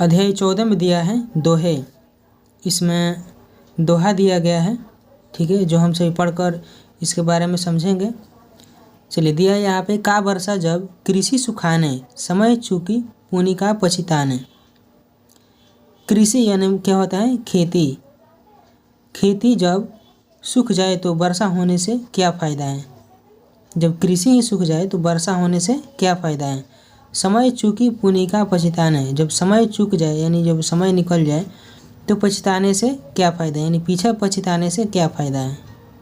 अध्याय 14 में दिया है दोहे। इसमें दोहा दिया गया है, ठीक है, जो हम सभी पढ़कर इसके बारे में समझेंगे। चलिए, दिया है यहाँ पे, का वर्षा जब कृषि सुखाने, समय चूकी पुनि का पछिताने। कृषि यानी क्या होता है? खेती। खेती जब सूख जाए तो वर्षा होने से क्या फ़ायदा है? जब कृषि ही सूख जाए तो वर्षा होने से क्या फ़ायदा है? समय चूकी पुनि का पछिताने। जब समय चूक जाए यानी जब समय निकल जाए तो पछताने से क्या फ़ायदा है, यानी पीछे पछताने से क्या फ़ायदा है।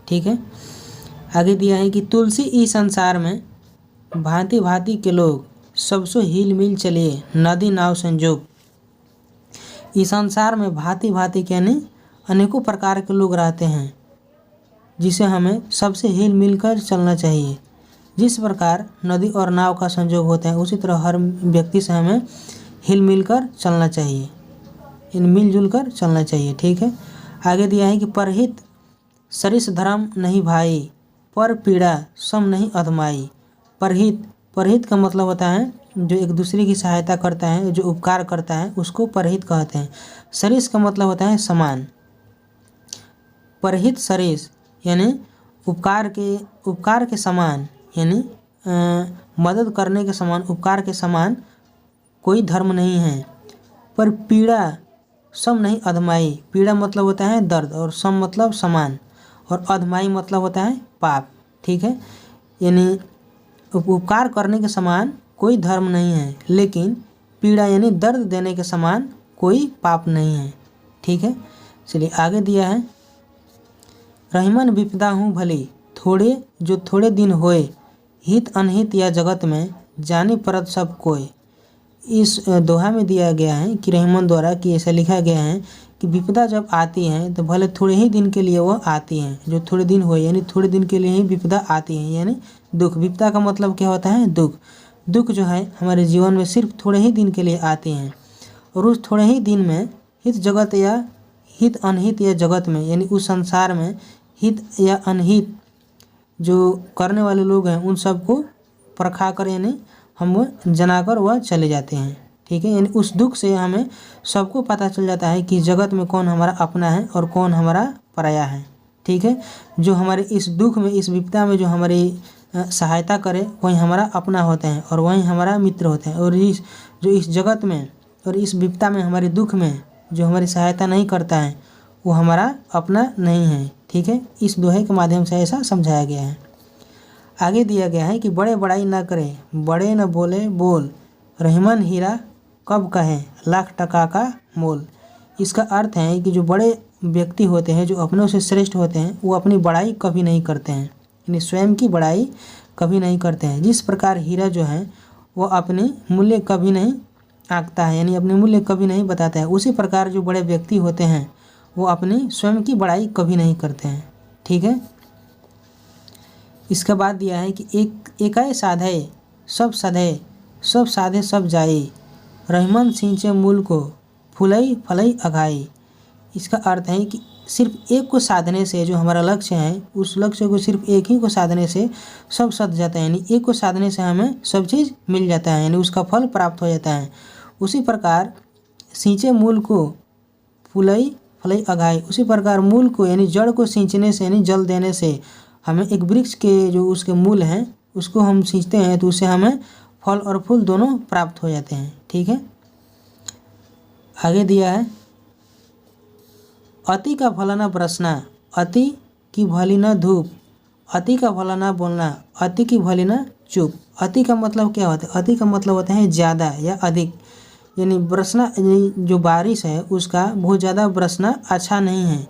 ठीक है, आगे दिया है कि तुलसी इस संसार में भांति भांति के लोग, सबसो हिल मिल चलिए नदी नाव संजोग। इस संसार में भांति भांति के यानी अनेकों प्रकार के लोग रहते हैं, जिसे हमें सबसे हिल मिल कर चलना चाहिए। जिस प्रकार नदी और नाव का संयोग होता है, उसी तरह हर व्यक्ति से हमें हिल मिल कर चलना चाहिए, इन मिलजुल कर चलना चाहिए। ठीक है, आगे दिया है कि परहित सरिस धर्म नहीं भाई, पर पीड़ा सम नहीं अधमाई। परहित, परहित का मतलब होता है जो एक दूसरे की सहायता करता है, जो उपकार करता है, उसको परहित कहते हैं। सरिस का मतलब होता है समान। परहित सरिस यानी उपकार के समान, यानी मदद करने के समान, उपकार के समान कोई धर्म नहीं है। पर पीड़ा सम नहीं अधमाई। पीड़ा मतलब होता है दर्द, और सम मतलब समान, और अधमाई मतलब होता है पाप। ठीक है, यानी उपकार करने के समान कोई धर्म नहीं है, लेकिन पीड़ा यानी दर्द देने के समान कोई पाप नहीं है। ठीक है, चलिए आगे दिया है, रहीमन विपदा हूँ भली, थोड़े जो थोड़े दिन होए, हित अनहित या जगत में जानी परत सब कोय। इस दोहा में दिया गया है कि रहमान द्वारा कि ऐसा लिखा गया है कि विपदा जब आती है तो भले थोड़े ही दिन के लिए वह आती हैं, जो थोड़े दिन हो यानी थोड़े दिन के लिए ही विपदा आती है, यानी दुख। विपदा का मतलब क्या होता है? दुख। दुख जो है हमारे जीवन में सिर्फ थोड़े ही दिन के लिए आते हैं, और उस थोड़े ही दिन में हित जगत या हित अनहित या जगत में, यानी उस संसार में हित या अनहित जो करने वाले लोग हैं उन सबको परखा कर यानी हम जनाकर वह चले जाते हैं। ठीक है, यानी उस दुख से हमें सबको पता चल जाता है कि जगत में कौन हमारा अपना है और कौन हमारा पराया है। ठीक है, जो हमारे इस दुख में, इस विपदा में जो हमारी सहायता करे वही हमारा अपना होता है और वही हमारा मित्र होता है, और इस जगत में और इस विपदा में, हमारे दुख में जो हमारी सहायता नहीं करता है वो हमारा अपना नहीं है। ठीक है, इस दोहे के माध्यम से ऐसा समझाया गया है। आगे दिया गया है कि बड़े बड़ाई न करे, बड़े न बोले बोल, रहीमन हीरा कब कहें, लाख टका का मोल। इसका अर्थ है कि जो बड़े व्यक्ति होते हैं, जो अपनों से श्रेष्ठ होते हैं, वो अपनी बड़ाई कभी नहीं करते हैं, यानी स्वयं की बड़ाई कभी नहीं करते हैं। जिस प्रकार हीरा जो है वो अपने मूल्य कभी नहीं आंकता है, यानी अपने मूल्य कभी नहीं बताता है, उसी प्रकार जो बड़े व्यक्ति होते हैं वो अपनी स्वयं की बड़ाई कभी नहीं करते हैं। ठीक है, इसके बाद दिया है कि एकाय साधे सब साधे, सब साधे सब जाई, रहमन सिंचे मूल को फुलई फलई अघाई। इसका अर्थ है कि सिर्फ एक को साधने से, जो हमारा लक्ष्य है, उस लक्ष्य को सिर्फ एक ही को साधने से सब सध जाता है, यानी एक को साधने से हमें सब चीज़ मिल जाता है, यानी उसका फल प्राप्त हो जाता है। उसी प्रकार सींचे मूल को फुलई फलई अघाई, उसी प्रकार मूल को यानी जड़ को सींचने से, यानी जल देने से हमें एक वृक्ष के जो उसके मूल हैं उसको हम सींचते हैं तो उससे हमें फल और फूल दोनों प्राप्त हो जाते हैं। ठीक है, आगे दिया है, अति का भला न बरसना, अति की भली न धूप, अति का भला न बोलना, अति की भली न चुप। अति का मतलब क्या होता है? अति का मतलब होता है ज़्यादा या अधिक, यानी बरसना, जो बारिश है उसका बहुत ज़्यादा बरसना अच्छा नहीं है।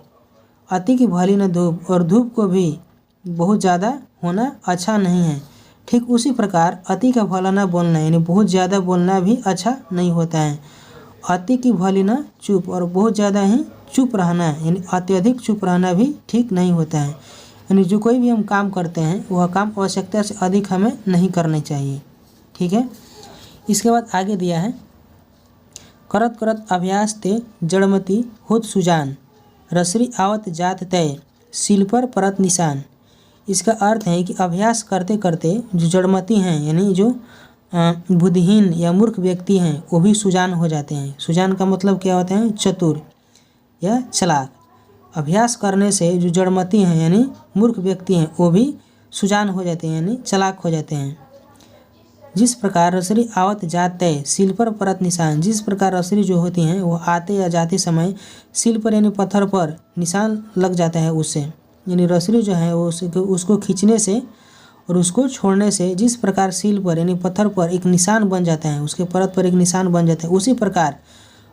अति की भली न धूप, और धूप को भी बहुत ज़्यादा होना अच्छा नहीं है। ठीक उसी प्रकार अति का भला न बोलना, यानी बहुत ज़्यादा बोलना भी अच्छा नहीं होता है। अति की भली न चुप, और बहुत ज़्यादा ही चुप रहना, यानी अत्यधिक चुप रहना भी ठीक नहीं होता है। यानी जो कोई भी हम काम करते हैं वह काम आवश्यकता से अधिक हमें नहीं करने चाहिए। ठीक है, इसके बाद आगे दिया है, करत करत अभ्यास ते जड़मती होत सुजान, रसरी आवत जात तय, सील पर परत निशान। इसका अर्थ है कि अभ्यास करते करते जो जड़मती हैं, यानी जो बुद्धिहीन या मूर्ख व्यक्ति हैं वो भी सुजान हो जाते हैं। सुजान का मतलब क्या होता है? चतुर या चालाक। अभ्यास करने से जो जड़मती हैं यानी मूर्ख व्यक्ति हैं वो भी सुजान हो जाते हैं यानी चालाक हो जाते हैं। जिस प्रकार रसरी आवत जाते सिल पर परत निशान, जिस प्रकार रसरी जो होती हैं वो आते या जाते समय सिल पर यानी पत्थर पर निशान लग जाता है उससे, यानी रसरी जो है वो उसको खींचने से और उसको छोड़ने से जिस प्रकार सील पर यानी पत्थर पर एक निशान बन जाता है, उसके परत पर एक निशान बन जाता है, उसी प्रकार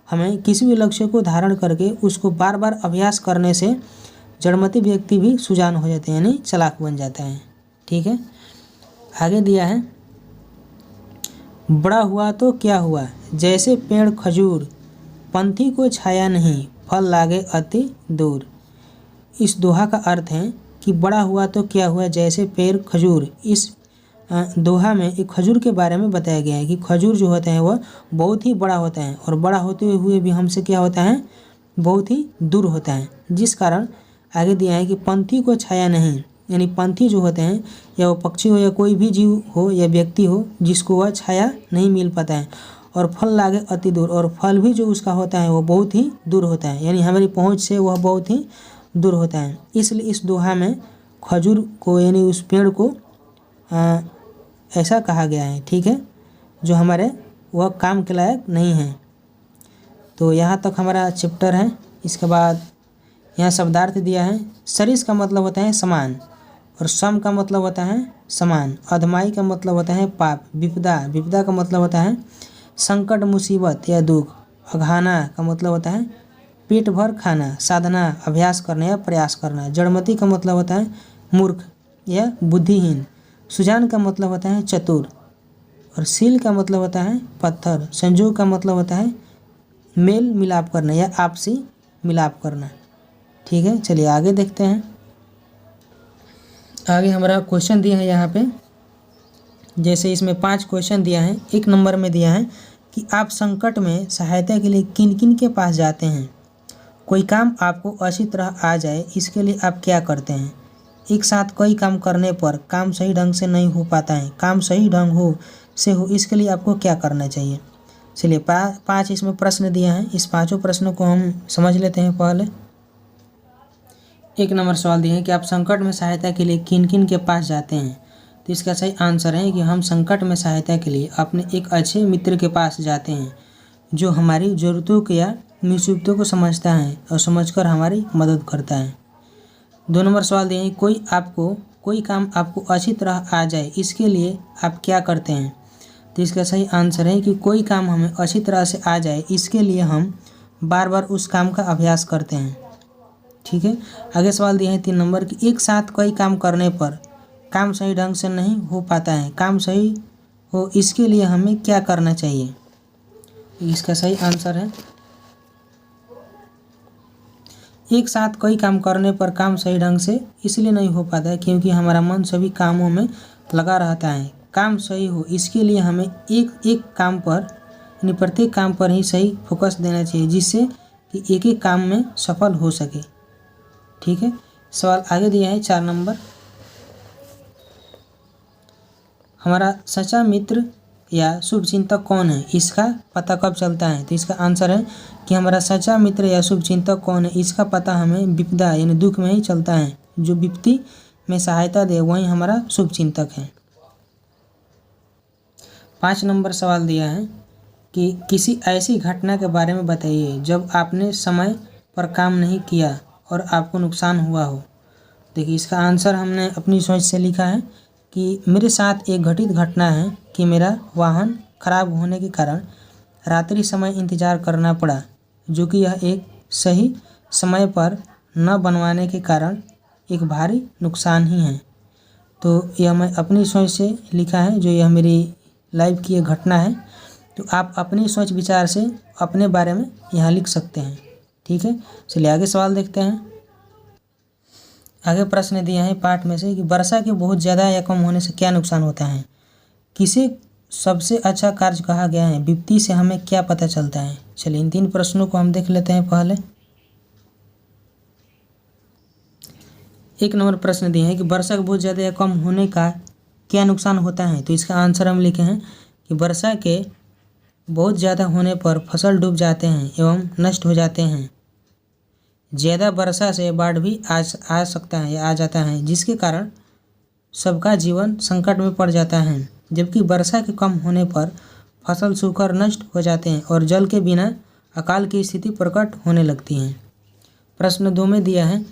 हमें किसी भी लक्ष्य को धारण करके उसको बार बार अभ्यास करने से जड़मती व्यक्ति भी सुजान हो जाते हैं यानी चालाक बन जाता है। ठीक है, आगे दिया है बड़ा हुआ तो क्या हुआ, जैसे पेड़ खजूर, पंथी को छाया नहीं, फल लागे अति दूर। इस दोहा का अर्थ है कि बड़ा हुआ तो क्या हुआ, जैसे पेड़ खजूर। इस दोहा में एक खजूर के बारे में बताया गया है कि खजूर जो होता है वह बहुत ही बड़ा होता है और बड़ा होते हुए भी हमसे क्या होता है, बहुत ही दूर होता है। जिस कारण आगे दिया है कि पंथी को छाया नहीं, यानी पंथी जो होते हैं या वो पक्षी हो या कोई भी जीव हो या व्यक्ति हो जिसको वह छाया नहीं मिल पाता है, और फल लागे अति दूर, और फल भी जो उसका होता है वो बहुत ही दूर होता है, यानी हमारी पहुँच से वह बहुत ही दूर होता है। इसलिए इस दोहा में खजूर को यानी उस पेड़ को ऐसा कहा गया है, ठीक है, जो हमारे वह काम के लायक नहीं है। तो यहाँ तक हमारा चैप्टर है। इसके बाद यहाँ शब्दार्थ दिया है। सरिस का मतलब होता है समान, और सम का मतलब होता है समान। अधमाई का मतलब होता है पाप। विपदा, विपदा का मतलब होता है संकट, मुसीबत या दुख। अघाना का मतलब होता है पेट भर खाना। साधना, अभ्यास करना या प्रयास करना। जड़मती का मतलब होता है मूर्ख या बुद्धिहीन। सुजान का मतलब होता है चतुर, और सील का मतलब होता है पत्थर। संजोग का मतलब होता है मेल मिलाप करना या आपसी मिलाप करना। ठीक है, चलिए आगे देखते हैं। आगे हमारा क्वेश्चन दिया है यहाँ पे, जैसे इसमें 5 क्वेश्चन दिया है। 1 नंबर में दिया है कि आप संकट में सहायता के लिए किन किन के पास जाते हैं। कोई काम आपको अच्छी तरह आ जाए इसके लिए आप क्या करते हैं। एक साथ कई काम करने पर काम सही ढंग से नहीं हो पाता है, काम सही ढंग हो इसके लिए आपको क्या करना चाहिए। चलिए 5 इसमें प्रश्न दिया है। इस 5 प्रश्नों को हम समझ लेते हैं। पहले 1 नंबर सवाल दिया है कि आप संकट में सहायता के लिए किन किन के पास जाते हैं। तो इसका सही आंसर है कि हम संकट में सहायता के लिए अपने एक अच्छे मित्र के पास जाते हैं जो हमारी ज़रूरतों को या मुसीबतों को समझता है और समझकर हमारी मदद करता है। 2 नंबर सवाल दिए हैं कोई काम आपको अच्छी तरह आ जाए इसके लिए आप क्या करते हैं। तो इसका सही आंसर है कि कोई काम हमें अच्छी तरह से आ जाए इसके लिए हम बार बार उस काम का अभ्यास करते हैं। ठीक है, आगे सवाल दिए हैं 3 नंबर कि एक साथ कई काम करने पर काम सही ढंग से नहीं हो पाता है, काम सही हो इसके लिए हमें क्या करना चाहिए। इसका सही आंसर है एक साथ कई काम करने पर काम सही ढंग से इसलिए नहीं हो पाता है क्योंकि हमारा मन सभी कामों में लगा रहता है। काम सही हो इसके लिए हमें एक एक काम पर यानी प्रत्येक काम पर ही सही फोकस देना चाहिए जिससे कि एक एक काम में सफल हो सके। ठीक है, सवाल आगे दिया है 4 नंबर, हमारा सच्चा मित्र या शुभचिंतक कौन है, इसका पता कब चलता है। तो इसका आंसर है कि हमारा सच्चा मित्र या शुभचिंतक कौन है, इसका पता हमें विपदा यानी दुख में ही चलता है। जो विपत्ति में सहायता दे वही हमारा शुभचिंतक है। 5 नंबर सवाल दिया है कि किसी ऐसी घटना के बारे में बताइए जब आपने समय पर काम नहीं किया और आपको नुकसान हुआ हो। देखिए इसका आंसर हमने अपनी सोच से लिखा है कि मेरे साथ एक घटित घटना है कि मेरा वाहन खराब होने के कारण रात्रि समय इंतज़ार करना पड़ा, जो कि यह एक सही समय पर न बनवाने के कारण एक भारी नुकसान ही है। तो यह मैं अपनी सोच से लिखा है, जो यह मेरी लाइफ की एक घटना है। तो आप अपनी सोच विचार से अपने बारे में यहाँ लिख सकते हैं। ठीक है, चलिए आगे सवाल देखते हैं। आगे प्रश्न दिया है पाठ में से कि वर्षा के बहुत ज़्यादा या कम होने से क्या नुकसान होता है। किसे सबसे अच्छा कार्य कहा गया है, विपत्ति से हमें क्या पता चलता है। चलिए इन 3 प्रश्नों को हम देख लेते हैं। पहले 1 नंबर प्रश्न दिए हैं कि वर्षा के बहुत ज़्यादा या कम होने का क्या नुकसान होता है। तो इसका आंसर हम लिखे हैं कि वर्षा के बहुत ज़्यादा होने पर फसल डूब जाते हैं एवं नष्ट हो जाते हैं। ज़्यादा वर्षा से बाढ़ भी आ सकता है या आ जाता है, जिसके कारण सबका जीवन संकट में पड़ जाता है। जबकि वर्षा के कम होने पर फसल सूखकर नष्ट हो जाते हैं और जल के बिना अकाल की स्थिति प्रकट होने लगती है। प्रश्न 2 में दिया है,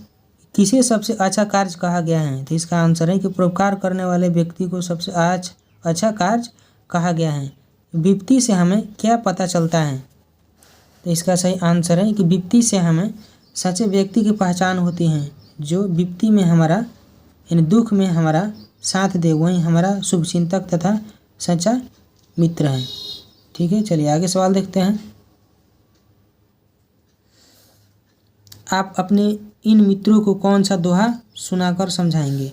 किसे सबसे अच्छा कार्य कहा गया है? तो इसका आंसर है कि परोपकार करने वाले व्यक्ति को सबसे अच्छा कार्य कहा गया है। विपत्ति से हमें क्या पता चलता है? तो इसका सही आंसर है कि विपत्ति से हमें सच्चे व्यक्ति की पहचान होती है, जो विपत्ति में हमारा यानी दुख में हमारा साथ दे, वही हमारा शुभचिंतक तथा सच्चा मित्र है। ठीक है, चलिए आगे सवाल देखते हैं। आप अपने इन मित्रों को कौन सा दोहा सुनाकर समझाएंगे?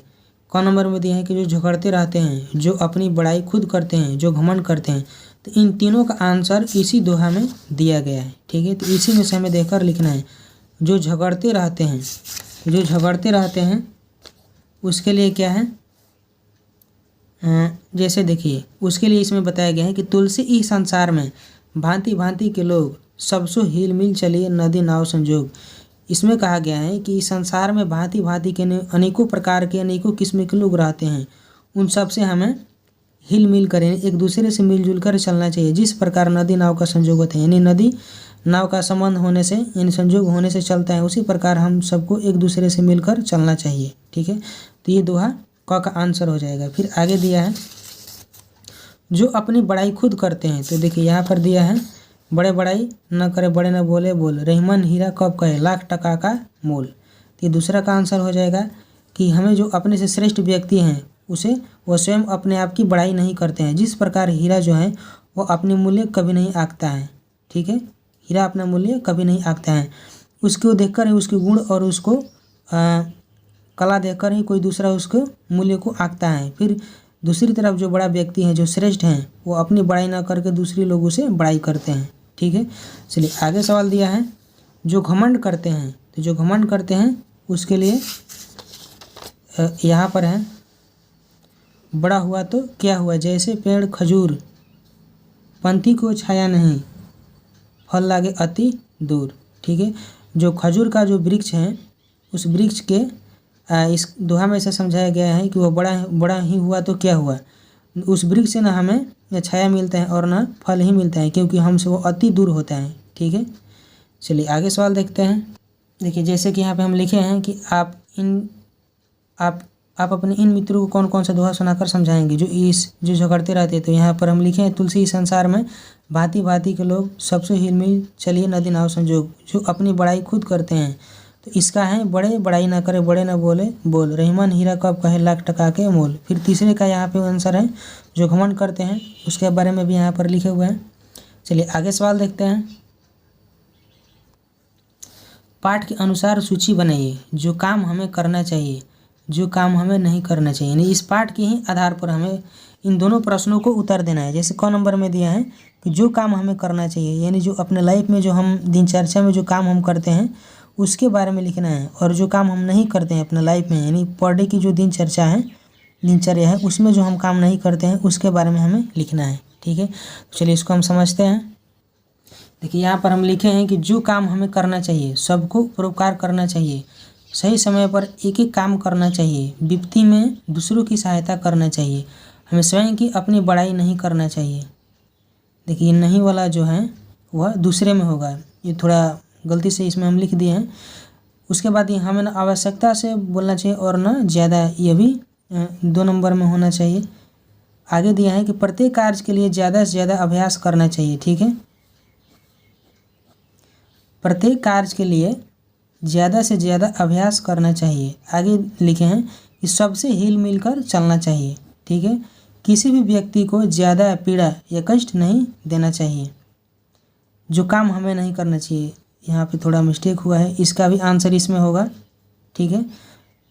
क नंबर में दिए हैं कि जो झगड़ते रहते हैं, जो अपनी बड़ाई खुद करते हैं, जो घमंड करते हैं। तो इन तीनों का आंसर इसी दोहा में दिया गया है। ठीक है, तो इसी में से हमें देखकर लिखना है। जो झगड़ते रहते हैं, जो झगड़ते रहते हैं उसके लिए क्या है, जैसे देखिए उसके लिए इसमें बताया गया है कि तुलसी इस संसार में भांति भांति के लोग, सबसो हिल मिल चलिए नदी नाव संजोग। इसमें कहा गया है कि इस संसार में भांति भांति के अनेकों प्रकार के अनेकों किस्म के लोग रहते हैं। उन सब से हमें हिल मिल कर एक दूसरे से मिलजुल कर चलना चाहिए। जिस प्रकार नदी नाव का संजोग होता है, यानी नदी नाव का संबंध होने से यानी संजोग होने से चलता है, उसी प्रकार हम सबको एक दूसरे से मिलकर चलना चाहिए। ठीक है, तो ये दोहा क का आंसर हो जाएगा। फिर आगे दिया है, जो अपनी बड़ाई खुद करते हैं। तो देखिए यहाँ पर दिया है, बड़े बड़ाई न करे बड़े न बोले बोल, रहीमन हीरा कब कहे लाख टका का मोल। तो ये दूसरा का आंसर हो जाएगा कि हमें जो अपने से श्रेष्ठ व्यक्ति हैं उसे वो स्वयं अपने आप की बड़ाई नहीं करते हैं। जिस प्रकार हीरा जो है वो अपने मूल्य कभी नहीं आंकता है। ठीक है, हीरा अपना मूल्य कभी नहीं आंकता है। उसको देखकर ही उसके गुण और उसको कला देखकर ही कोई दूसरा उसको मूल्य को आंकता है। फिर दूसरी तरफ जो बड़ा व्यक्ति है, जो श्रेष्ठ हैं, वो अपनी बड़ाई ना करके दूसरे लोगों से बड़ाई करते हैं। ठीक है, चलिए आगे सवाल दिया है, जो घमंड करते हैं। तो जो घमंड करते हैं उसके लिए यहाँ पर है, बड़ा हुआ तो क्या हुआ, जैसे पेड़ खजूर पंथी को छाया नहीं, फल लागे अति दूर। ठीक है, जो खजूर का जो वृक्ष है, उस वृक्ष के इस दोहा में ऐसा समझाया गया है कि वो बड़ा ही हुआ तो क्या हुआ, उस वृक्ष से ना हमें छाया मिलता है और ना फल ही मिलता है, क्योंकि हमसे वो अति दूर होता है। ठीक है, चलिए आगे सवाल देखते हैं। देखिए जैसे कि यहाँ पे हम लिखे हैं कि आप अपने इन मित्रों को कौन कौन सा दोहा सुनाकर समझाएंगे जो झगड़ते रहते हैं। तो यहाँ पर हम लिखे हैं, तुलसी इस संसार में भांति भांति के लोग, सबसे हिल मिल चलिए नदी नाव संजोग, जो अपनी बड़ाई खुद करते हैं। तो इसका है, बड़े बड़ाई ना करे बड़े ना बोले बोल, रहीमन हीरा कब कहे लाख टका के मोल। फिर तीसरे का यहाँ पे आंसर है, जो घमंड करते हैं, उसके बारे में भी यहाँ पर लिखे हुए हैं। चलिए आगे सवाल देखते हैं। पाठ के अनुसार सूची बनाइए, जो काम हमें करना चाहिए, जो काम हमें नहीं करना चाहिए। यानी इस पाठ के ही आधार पर हमें इन दोनों प्रश्नों को उत्तर देना है। जैसे क नंबर में दिया है कि जो काम हमें करना चाहिए, यानी जो अपने लाइफ में जो हम दिनचर्या में जो काम हम करते हैं उसके बारे में लिखना है। और जो काम हम नहीं करते हैं अपने लाइफ में, यानी पर डे की जो दिनचर्या है उसमें जो हम काम नहीं करते हैं उसके बारे में हमें लिखना है। ठीक है, तो चलिए इसको हम समझते हैं। देखिए यहाँ पर हम लिखे हैं कि जो काम हमें करना चाहिए, सबको परोपकार करना चाहिए, सही समय पर एक एक काम करना चाहिए, विपत्ति में दूसरों की सहायता करना चाहिए, हमें स्वयं की अपनी बड़ाई नहीं करना चाहिए। देखिए नहीं वाला जो है वह दूसरे में होगा, ये थोड़ा गलती से इसमें हम लिख दिए हैं। उसके बाद ये हमें ना आवश्यकता से बोलना चाहिए और ना ज़्यादा, ये भी 2 नंबर में होना चाहिए। आगे दिया है कि प्रत्येक कार्य के लिए ज़्यादा से ज़्यादा अभ्यास करना चाहिए। ठीक है, प्रत्येक कार्य के लिए ज़्यादा से ज़्यादा अभ्यास करना चाहिए। आगे लिखे हैं कि सबसे हिल मिल कर चलना चाहिए। ठीक है, किसी भी व्यक्ति को ज़्यादा पीड़ा या कष्ट नहीं देना चाहिए। जो काम हमें नहीं करना चाहिए, यहाँ पे थोड़ा मिस्टेक हुआ है, इसका भी आंसर इसमें होगा। ठीक है,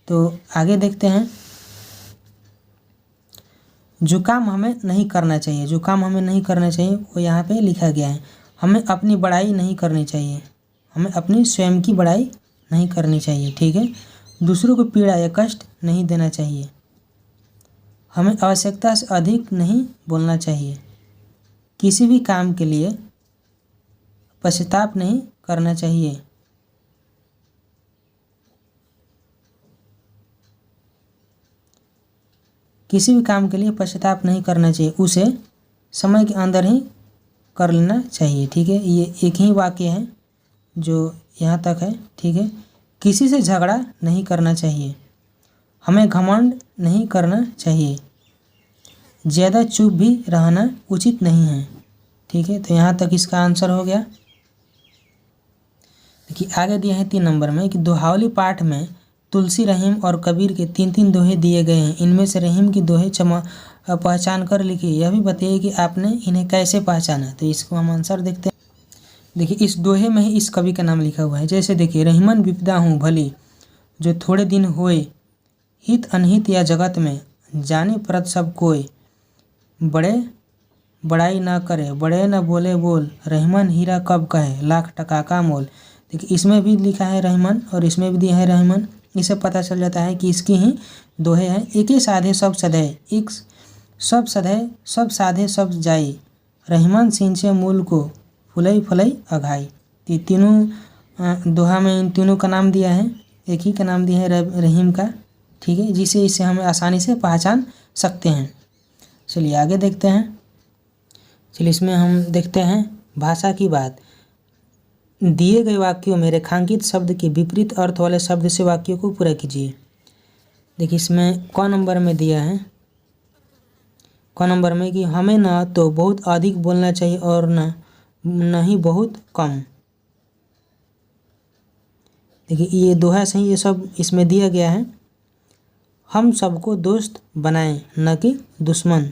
तो आगे देखते हैं। जो काम हमें नहीं करना चाहिए, जो काम हमें नहीं करना चाहिए वो यहाँ पे लिखा गया है, हमें अपनी बड़ाई नहीं करनी चाहिए, हमें अपनी स्वयं की बड़ाई नहीं करनी चाहिए। ठीक है, दूसरों को पीड़ा या कष्ट नहीं देना चाहिए, हमें आवश्यकता से अधिक नहीं बोलना चाहिए, किसी भी काम के लिए पश्चाताप नहीं करना चाहिए। किसी भी काम के लिए पश्चाताप नहीं करना चाहिए, उसे समय के अंदर ही कर लेना चाहिए। ठीक है, ये एक ही वाक्य है जो यहाँ तक है। ठीक है, किसी से झगड़ा नहीं करना चाहिए, हमें घमंड नहीं करना चाहिए, ज़्यादा चुप भी रहना उचित नहीं है। ठीक है, तो यहाँ तक इसका आंसर हो गया। देखिए आगे दिया है 3 नंबर में कि दोहावली पाठ में तुलसी, रहीम और कबीर के 3-3 दोहे दिए गए हैं। इनमें से रहीम की दोहे पहचान कर लिखिए। यह भी बताइए कि आपने इन्हें कैसे पहचाना। तो इसको हम आंसर देखते हैं। देखिए इस दोहे में ही इस कवि का नाम लिखा हुआ है। जैसे देखिए, रहीमन विपदा हूँ भली, जो थोड़े दिन होए, हित अनहित या जगत में, जाने परत सब कोय, बड़े बड़ाई ना करे, बड़े न बोले बोल, रहीमन हीरा कब कहे, लाख टका का मोल। देखिए इसमें भी लिखा है रहीमन और इसमें भी दिया है रहीमन। इससे पता चल जाता है कि इसकी ही दोहे हैं। एक ही साधे सब सधे, एक सब सधे सब साधे सब जाई, रहीमन सिंचे मूल को, फुलई फुलई अघाई। तो तीनों दोहा में इन तीनों का नाम दिया है, एक ही का नाम दिया है रहीम का। ठीक है, जिसे इसे हम आसानी से पहचान सकते हैं। चलिए आगे देखते हैं। चलिए इसमें हम देखते हैं भाषा की बात। दिए गए वाक्यों में रेखांकित शब्द के विपरीत अर्थ वाले शब्द से वाक्यों को पूरा कीजिए। देखिए इसमें क नंबर में दिया है, क नंबर में कि हमें न तो बहुत अधिक बोलना चाहिए और न ही बहुत कम। देखिए ये दोहा सही, ये सब इसमें दिया गया है। हम सबको दोस्त बनाएं न कि दुश्मन।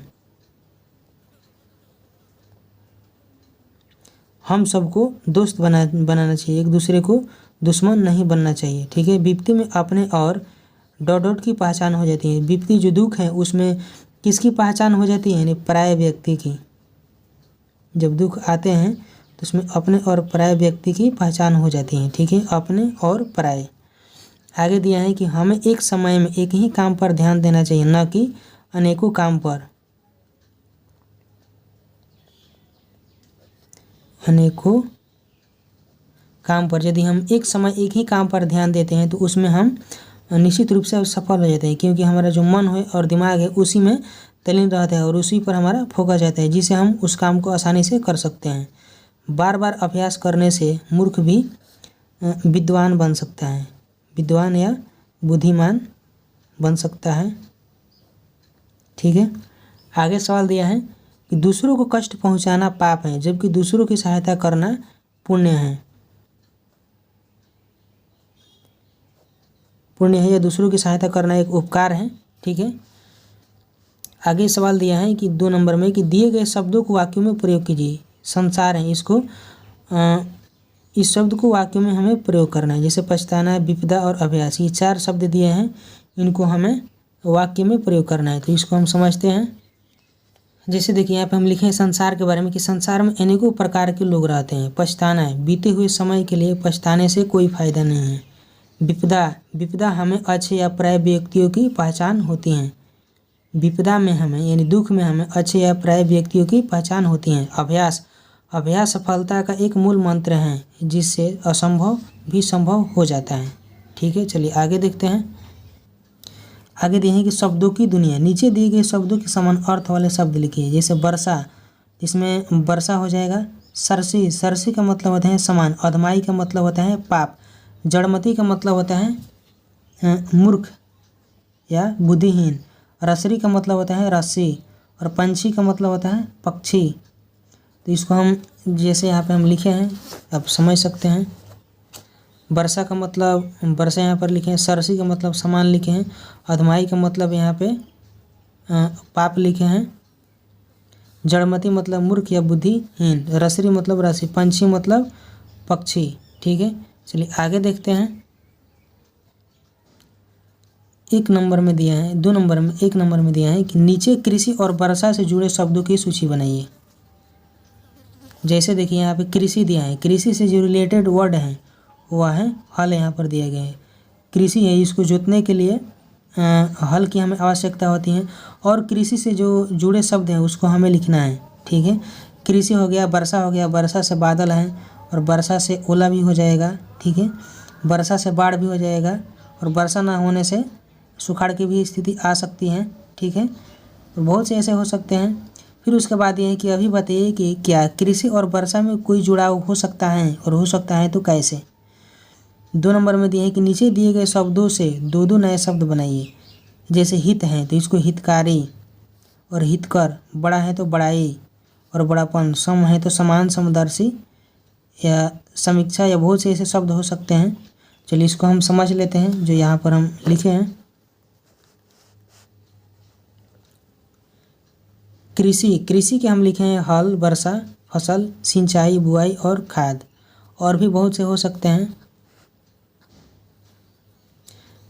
हम सबको दोस्त बनाना चाहिए, एक दूसरे को दुश्मन नहीं बनना चाहिए। ठीक है, विपत्ति में अपने और डॉट डॉट की पहचान हो जाती है। विपत्ति जो दुख है उसमें किसकी पहचान हो जाती है, यानी पराये व्यक्ति की। जब दुख आते हैं तो उसमें अपने और पराये व्यक्ति की पहचान हो जाती है। ठीक है, अपने और पराये। आगे दिया है कि हमें एक समय में एक ही काम पर ध्यान देना चाहिए, न कि अनेकों काम पर। अनेकों काम पर यदि हम एक समय एक ही काम पर ध्यान देते हैं तो उसमें हम निश्चित रूप से सफल हो जाते हैं, क्योंकि हमारा जो मन है और दिमाग है उसी में तल्लीन रहता है और उसी पर हमारा फोकस जाता है, जिससे हम उस काम को आसानी से कर सकते हैं। बार बार अभ्यास करने से मूर्ख भी विद्वान बन सकता है, विद्वान या बुद्धिमान बन सकता है। ठीक है, आगे सवाल दिया है कि दूसरों को कष्ट पहुंचाना पाप है, जबकि दूसरों की सहायता करना पुण्य है। पुण्य है या दूसरों की सहायता करना एक उपकार है। ठीक है, आगे सवाल दिया है कि 2 नंबर में कि दिए गए शब्दों को वाक्यों में प्रयोग कीजिए। संसार है, इसको इस शब्द को वाक्यों में हमें प्रयोग करना है। जैसे पछताना, विपदा और अभ्यास, ये 4 शब्द दिए हैं, इनको हमें वाक्य में प्रयोग करना है। तो इसको हम समझते हैं। जैसे देखिए यहाँ पे हम लिखे हैं संसार के बारे में कि संसार में अनेकों प्रकार के लोग रहते हैं। पछताना है, बीते हुए समय के लिए पछताने से कोई फायदा नहीं है। विपदा हमें अच्छे या पराये व्यक्तियों की पहचान होती है। विपदा में हमें यानी दुख में हमें अच्छे या पराये व्यक्तियों की पहचान होती है। अभ्यास सफलता का एक मूल मंत्र है, जिससे असंभव भी संभव हो जाता है। ठीक है, चलिए आगे देखते हैं। आगे दिए हैं कि शब्दों की दुनिया। नीचे दिए गए शब्दों के समान अर्थ वाले शब्द लिखिए। जैसे वर्षा, इसमें वर्षा हो जाएगा। सरसी का मतलब होता है समान। अधमाई का मतलब होता है पाप। जड़मती का मतलब होता है मूर्ख या बुद्धिहीन। रसरी का मतलब होता है रस्सी और पंछी का मतलब होता है पक्षी। तो इसको हम जैसे यहाँ पे हम लिखे हैं आप समझ सकते हैं। वर्षा का मतलब वर्षा यहाँ पर लिखे हैं। सरसी का मतलब समान लिखे हैं। अधमाई का मतलब यहाँ पे पाप लिखे हैं। जड़मती मतलब मूर्ख या बुद्धिहीन। रसरी मतलब राशि। पंछी मतलब पक्षी। ठीक है, चलिए आगे देखते हैं। 1 नंबर में दिया है, 2 नंबर में 1 नंबर में दिया है कि नीचे कृषि और वर्षा से जुड़े शब्दों की सूची बनाइए। जैसे देखिए यहाँ पे कृषि दिया है, कृषि से जो रिलेटेड वर्ड हैं वह है हल। यहाँ पर दिया गया है कृषि है, इसको जोतने के लिए हल की हमें आवश्यकता होती है और कृषि से जो जुड़े शब्द हैं उसको हमें लिखना है। ठीक है, कृषि हो गया, वर्षा हो गया, वर्षा से बादल हैं और वर्षा से ओला भी हो जाएगा, ठीक है। वर्षा से बाढ़ भी हो जाएगा और वर्षा ना होने से सुखाड़ की भी स्थिति आ सकती है, ठीक है। और बहुत से ऐसे हो सकते हैं। फिर उसके बाद ये है कि अभी बताइए कि क्या कृषि और वर्षा में कोई जुड़ाव हो सकता है और हो सकता है तो कैसे। 2 नंबर में दिए हैं कि नीचे दिए गए शब्दों से दो दो नए शब्द बनाइए। जैसे हित हैं तो इसको हितकारी और हितकर, बड़ा है तो बड़ाई और बड़ापन, सम है तो समान, समदर्शी या समीक्षा या बहुत से ऐसे शब्द हो सकते हैं। चलिए इसको हम समझ लेते हैं जो यहाँ पर हम लिखे हैं। कृषि के हम लिखे हैं हल, वर्षा, फसल, सिंचाई, बुआई और खाद। और भी बहुत से हो सकते हैं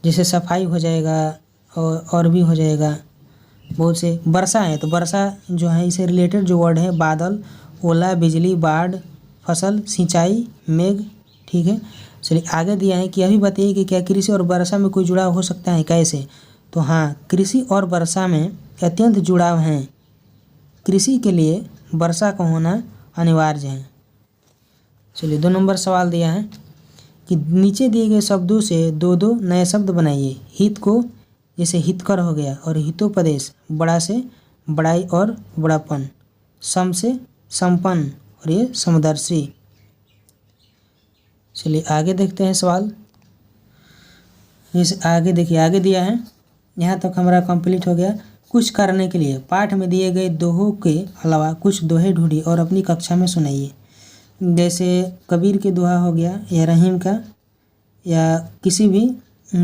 जैसे सफाई हो जाएगा और भी हो जाएगा बहुत से। वर्षा है तो वर्षा जो है इसे रिलेटेड जो वर्ड है बादल, ओला, बिजली, बाढ़, फसल, सिंचाई, मेघ, ठीक है। चलिए आगे दिया है कि अभी बताइए कि क्या कृषि और वर्षा में कोई जुड़ाव हो सकता है कैसे। तो हाँ, कृषि और वर्षा में अत्यंत जुड़ाव हैं। कृषि के लिए वर्षा का होना अनिवार्य है। चलिए 2 नंबर सवाल दिया है कि नीचे दिए गए शब्दों से दो दो नए शब्द बनाइए। हित को जैसे हितकर हो गया और हितोपदेश, बड़ा से बड़ाई और बड़ापन, सम से संपन्न और ये समदर्शी। चलिए आगे देखते हैं सवाल। इस आगे देखिए, आगे दिया है, यहाँ तक हमारा कंप्लीट हो गया। कुछ करने के लिए पाठ में दिए गए दोहों के अलावा कुछ दोहे ढूंढिए और अपनी कक्षा में सुनाइए। जैसे कबीर के दोहा हो गया या रहीम का या किसी भी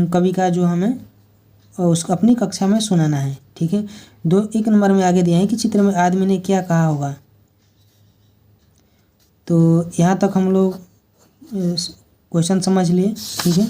कवि का जो हमें उसको अपनी कक्षा में सुनाना है, ठीक है। 1 नंबर में आगे दिया है कि चित्र में आदमी ने क्या कहा होगा। तो यहाँ तक हम लोग क्वेश्चन समझ लिए, ठीक है।